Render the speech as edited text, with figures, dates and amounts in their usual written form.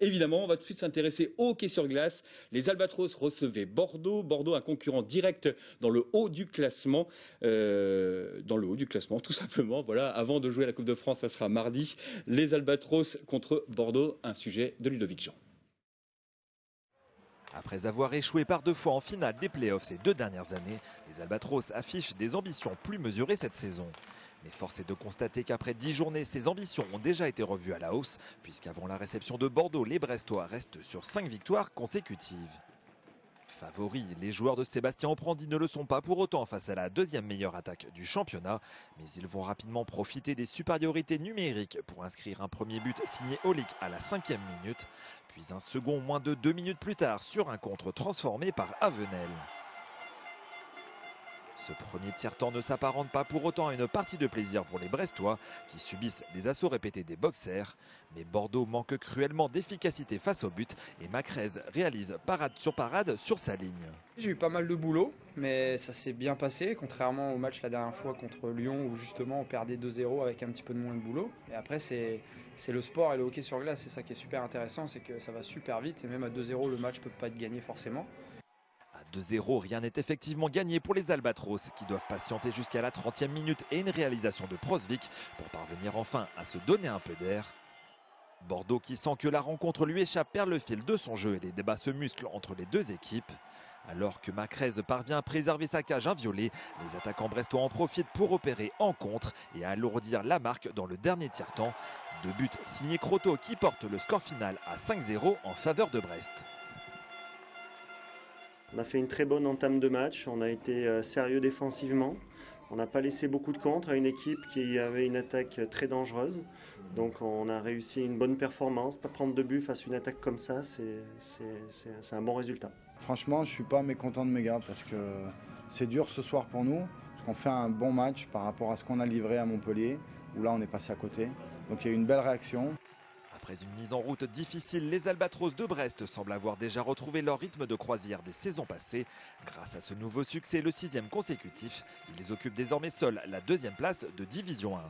Évidemment, on va tout de suite s'intéresser au hockey sur glace. Les Albatros recevaient Bordeaux. Bordeaux, un concurrent direct dans le haut du classement. Tout simplement. Voilà, avant de jouer à la Coupe de France, ça sera mardi. Les Albatros contre Bordeaux, un sujet de Ludovic Jean. Après avoir échoué par 2 fois en finale des playoffs ces 2 dernières années, les Albatros affichent des ambitions plus mesurées cette saison. Mais force est de constater qu'après 10 journées, ces ambitions ont déjà été revues à la hausse, puisqu'avant la réception de Bordeaux, les Brestois restent sur 5 victoires consécutives. Favoris, les joueurs de Sébastien Oprandi ne le sont pas pour autant face à la deuxième meilleure attaque du championnat, mais ils vont rapidement profiter des supériorités numériques pour inscrire un premier but signé Olic à la 5e minute, puis un second moins de 2 minutes plus tard sur un contre transformé par Avenel. Ce premier tiers-temps ne s'apparente pas pour autant à une partie de plaisir pour les Brestois qui subissent les assauts répétés des boxers. Mais Bordeaux manque cruellement d'efficacité face au but et Macrez réalise parade sur sa ligne. J'ai eu pas mal de boulot, mais ça s'est bien passé, contrairement au match la dernière fois contre Lyon où justement on perdait 2-0 avec un petit peu de moins de boulot. Et après c'est le sport et le hockey sur glace, c'est ça qui est super intéressant, c'est que ça va super vite et même à 2-0 le match peut pas être gagné forcément. À 2-0, rien n'est effectivement gagné pour les Albatros qui doivent patienter jusqu'à la 30e minute et une réalisation de Prosvik pour parvenir enfin à se donner un peu d'air. Bordeaux qui sent que la rencontre lui échappe perd le fil de son jeu et les débats se musclent entre les deux équipes. Alors que Macrez parvient à préserver sa cage inviolée, les attaquants brestois en profitent pour opérer en contre et à alourdir la marque dans le dernier tiers-temps. 2 buts signés Croteau qui portent le score final à 5-0 en faveur de Brest. On a fait une très bonne entame de match, on a été sérieux défensivement. On n'a pas laissé beaucoup de contre à une équipe qui avait une attaque très dangereuse. Donc on a réussi une bonne performance. Pas prendre de but face à une attaque comme ça, c'est un bon résultat. Franchement, je ne suis pas mécontent de mes gars parce que c'est dur ce soir pour nous. Parce qu'on fait un bon match par rapport à ce qu'on a livré à Montpellier, où là on est passé à côté. Donc il y a eu une belle réaction. Après une mise en route difficile, les Albatros de Brest semblent avoir déjà retrouvé leur rythme de croisière des saisons passées. Grâce à ce nouveau succès, le 6e consécutif, ils occupent désormais seuls la 2e place de Division 1.